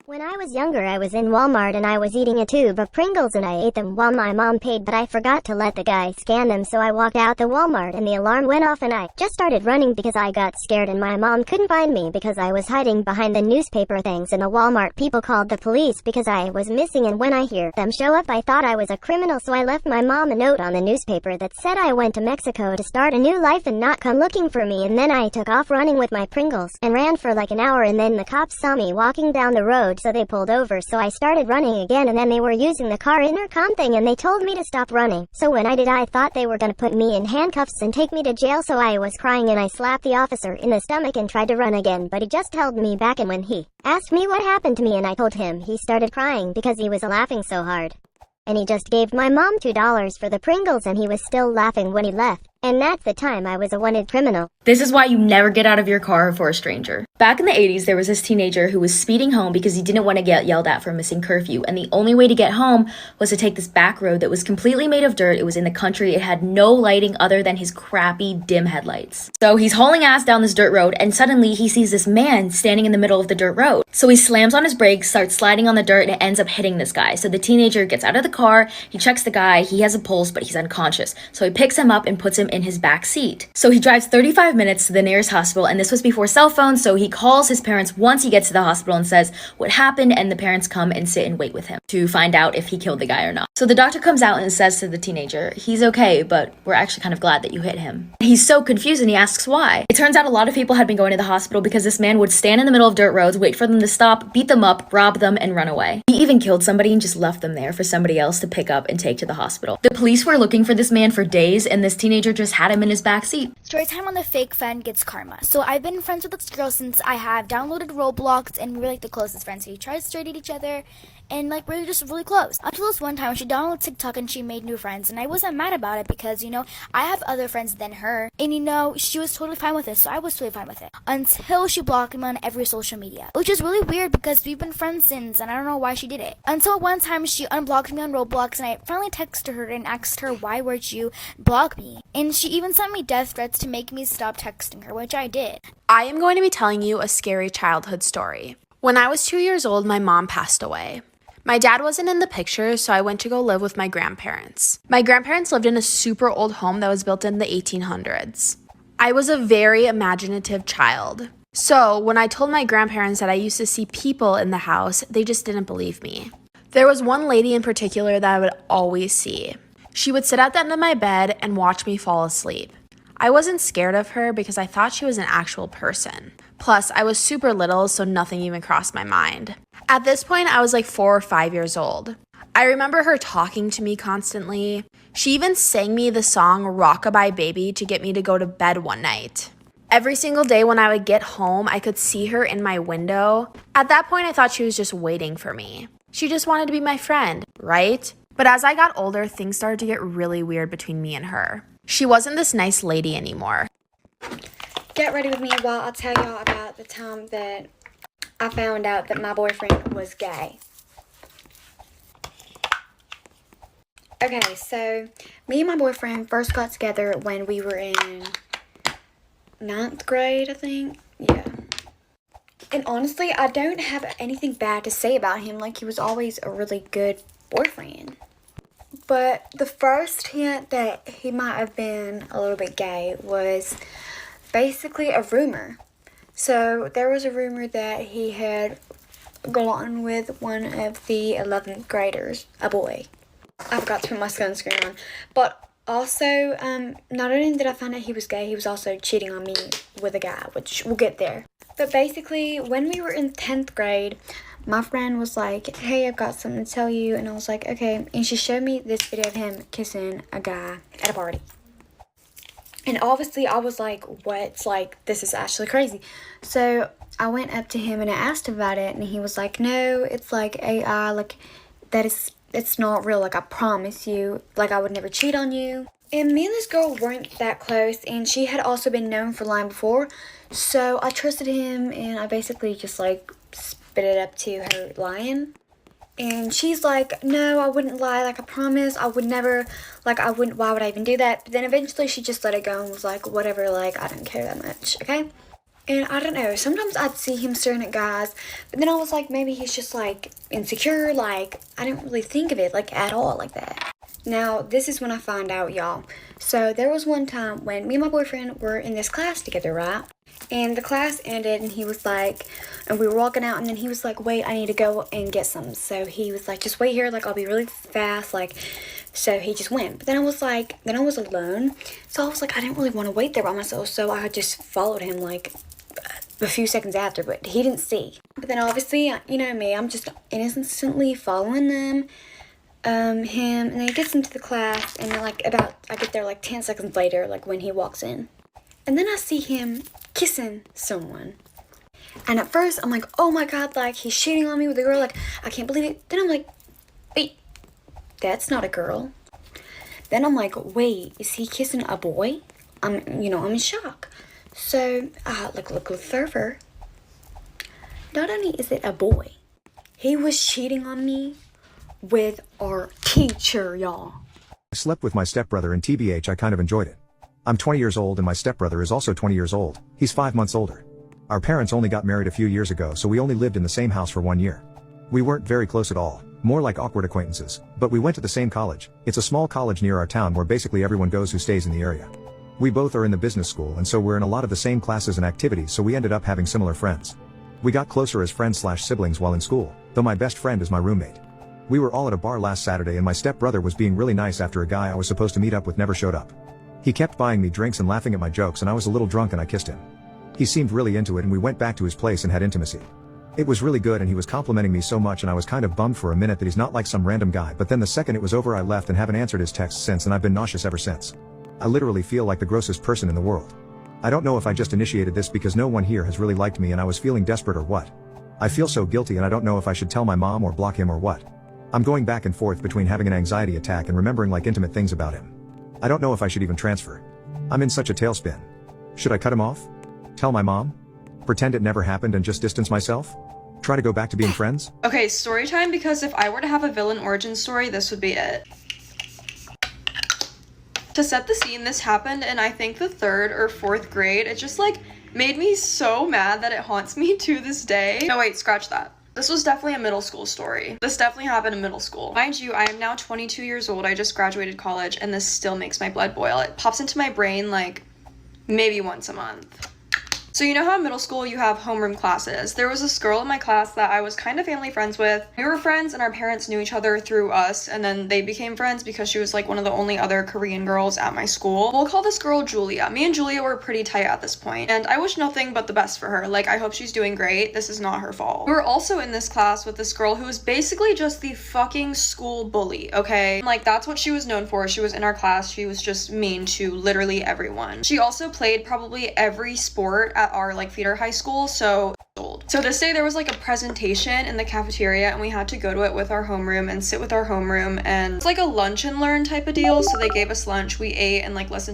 When I was younger, I was in Walmart and I was eating a tube of Pringles and I ate them while my mom paid, but I forgot to let the guy scan them, so I walked out the Walmart and the alarm went off and I just started running because I got scared and my mom couldn't find me because I was hiding behind the newspaper things, and the Walmart people called the police because I was missing, and when I hear them show up I thought I was a criminal, so I left my mom a note on the newspaper that said I went to Mexico to start a new life and not come looking for me, and then I took off running with my Pringles and ran for like an hour, and then the cops saw me walking down the road so they pulled over, so I started running again, and then they were using the car intercom thing and they told me to stop running. So when I did, I thought they were gonna put me in handcuffs and take me to jail, so I was crying and I slapped the officer in the stomach and tried to run again, but he just held me back, and when he asked me what happened to me and I told him, he started crying because he was laughing so hard. And he just gave my mom $2 for the Pringles and he was still laughing when he left. And that's the time I was a wanted criminal. This is why you never get out of your car for a stranger. Back in the 80s, there was this teenager who was speeding home because he didn't want to get yelled at for missing curfew, and the only way to get home was to take this back road that was completely made of dirt. It was in the country. It had no lighting other than his crappy dim headlights. So he's hauling ass down this dirt road, and suddenly he sees this man standing in the middle of the dirt road. So he slams on his brakes, starts sliding on the dirt, and it ends up hitting this guy. So the teenager gets out of the car, he checks the guy, he has a pulse, but he's unconscious. So he picks him up and puts him in his back seat. So he drives 35 minutes to the nearest hospital, and this was before cell phones, so he calls his parents once he gets to the hospital and says what happened, and the parents come and sit and wait with him to find out if he killed the guy or not. So the doctor comes out and says to the teenager, he's okay, but we're actually kind of glad that you hit him. He's so confused and he asks why. It turns out a lot of people had been going to the hospital because this man would stand in the middle of dirt roads, wait for them to stop, beat them up, rob them, and run away. He even killed somebody and just left them there for somebody else to pick up and take to the hospital. The police were looking for this man for days, and this teenager just had him in his back seat. Storytime on the fake friend gets karma. So I've been friends with this girl since I have downloaded Roblox, and we're like the closest friends. We try to straight at each other, and like we're just really close. Until this one time she downloaded TikTok and she made new friends, and I wasn't mad about it because, you know, I have other friends than her, and you know, she was totally fine with it, so I was totally fine with it. Until she blocked me on every social media, which is really weird because we've been friends since, and I don't know why she did it. Until one time she unblocked me on Roblox, and I finally texted her and asked her, why would you block me? And she even sent me death threats to make me stop texting her, which I did. I am going to be telling you a scary childhood story. When I was 2 years old, my mom passed away. My dad wasn't in the picture, so I went to go live with my grandparents. My grandparents lived in a super old home that was built in the 1800s. I was a very imaginative child. So when I told my grandparents that I used to see people in the house, they just didn't believe me. There was one lady in particular that I would always see. She would sit at the end of my bed and watch me fall asleep. I wasn't scared of her because I thought she was an actual person. Plus, I was super little, so nothing even crossed my mind. At this point, I was like 4 or 5 years old. I remember her talking to me constantly. She even sang me the song Rockabye Baby to get me to go to bed one night. Every single day when I would get home, I could see her in my window. At that point, I thought she was just waiting for me. She just wanted to be my friend, right? But as I got older, things started to get really weird between me and her. She wasn't this nice lady anymore. Get ready with me while I tell y'all about the time that I found out that my boyfriend was gay. Okay, so me and my boyfriend first got together when we were in 9th grade, I think. Yeah. And honestly, I don't have anything bad to say about him. Like, he was always a really good boyfriend. But the first hint that he might have been a little bit gay was basically a rumor. So there was a rumor that he had gone with one of the 11th graders, a boy. I forgot to put my sunscreen on. But also, not only did I find out he was gay, he was also cheating on me with a guy, which we'll get there. But basically, when we were in 10th grade, my friend was like, hey, I've got something to tell you. And I was like, okay. And she showed me this video of him kissing a guy at a party. And obviously, I was like, what? Like, this is actually crazy. So I went up to him and I asked him about it. And he was like, no, it's like AI. Like, it's not real. Like, I promise you. Like, I would never cheat on you. And me and this girl weren't that close. And she had also been known for lying before. So I trusted him. And I basically just, like, spit it up to her lying. And she's like, no, I wouldn't lie. Like, I promise. I would never. Like, I wouldn't. Why would I even do that? But then eventually she just let it go and was like, whatever. Like, I don't care that much. Okay? And I don't know, sometimes I'd see him staring at guys, but then I was like, maybe he's just like insecure. Like, I didn't really think of it like at all like that. Now, this is when I find out, y'all. So there was one time when me and my boyfriend were in this class together, right? And the class ended and he was like, and we were walking out and then he was like, wait, I need to go and get some. So he was like, just wait here, like I'll be really fast, like, so he just went. But then I was like, then I was alone. So I was like, I didn't really want to wait there by myself. So I just followed him like a few seconds after, but he didn't see. But then obviously, you know me, I'm just innocently following him, him, and then he gets into the class, and then like I get there like 10 seconds later, like when he walks in. And then I see him kissing someone. And at first, I'm like, oh my god, like he's cheating on me with a girl, like I can't believe it. Then I'm like, wait, that's not a girl. Then I'm like, wait, is he kissing a boy? I'm in shock. So, look further. Not only is it a boy, he was cheating on me with our teacher, y'all. I slept with my stepbrother and TBH I kind of enjoyed it. I'm 20 years old and my stepbrother is also 20 years old. He's 5 months older. Our parents only got married a few years ago, so we only lived in the same house for 1 year. We weren't very close at all, more like awkward acquaintances, but we went to the same college. It's a small college near our town where basically everyone goes who stays in the area. We both are in the business school and so we're in a lot of the same classes and activities, so we ended up having similar friends. We got closer as friends/siblings while in school, though my best friend is my roommate. We were all at a bar last Saturday and my stepbrother was being really nice after a guy I was supposed to meet up with never showed up. He kept buying me drinks and laughing at my jokes and I was a little drunk and I kissed him. He seemed really into it and we went back to his place and had intimacy. It was really good and he was complimenting me so much and I was kind of bummed for a minute that he's not like some random guy, but then the second it was over I left and haven't answered his texts since and I've been nauseous ever since. I literally feel like the grossest person in the world. I don't know if I just initiated this because no one here has really liked me and I was feeling desperate or what. I feel so guilty and I don't know if I should tell my mom or block him or what. I'm going back and forth between having an anxiety attack and remembering like intimate things about him. I don't know if I should even transfer. I'm in such a tailspin. Should I cut him off? Tell my mom? Pretend it never happened and just distance myself? Try to go back to being friends? Okay, story time, because if I were to have a villain origin story, this would be it. To set the scene, this happened in I think the 3rd or 4th grade. It just like made me so mad that it haunts me to this day. No wait, scratch that. This was definitely a middle school story. This definitely happened in middle school. Mind you, I am now 22 years old. I just graduated college and this still makes my blood boil. It pops into my brain like maybe once a month. So you know how in middle school you have homeroom classes? There was this girl in my class that I was kind of family friends with. We were friends and our parents knew each other through us, and then they became friends because she was like one of the only other Korean girls at my school. We'll call this girl Julia. Me and Julia were pretty tight at this point, and I wish nothing but the best for her. Like, I hope she's doing great. This is not her fault. We were also in this class with this girl who was basically just the fucking school bully, okay? Like, that's what she was known for. She was in our class. She was just mean to literally everyone. She also played probably every sport at our like feeder high school, so this day there was like a presentation in the cafeteria and we had to go to it with our homeroom and sit with our homeroom, and it's like a lunch and learn type of deal. So they gave us lunch, we ate and like listened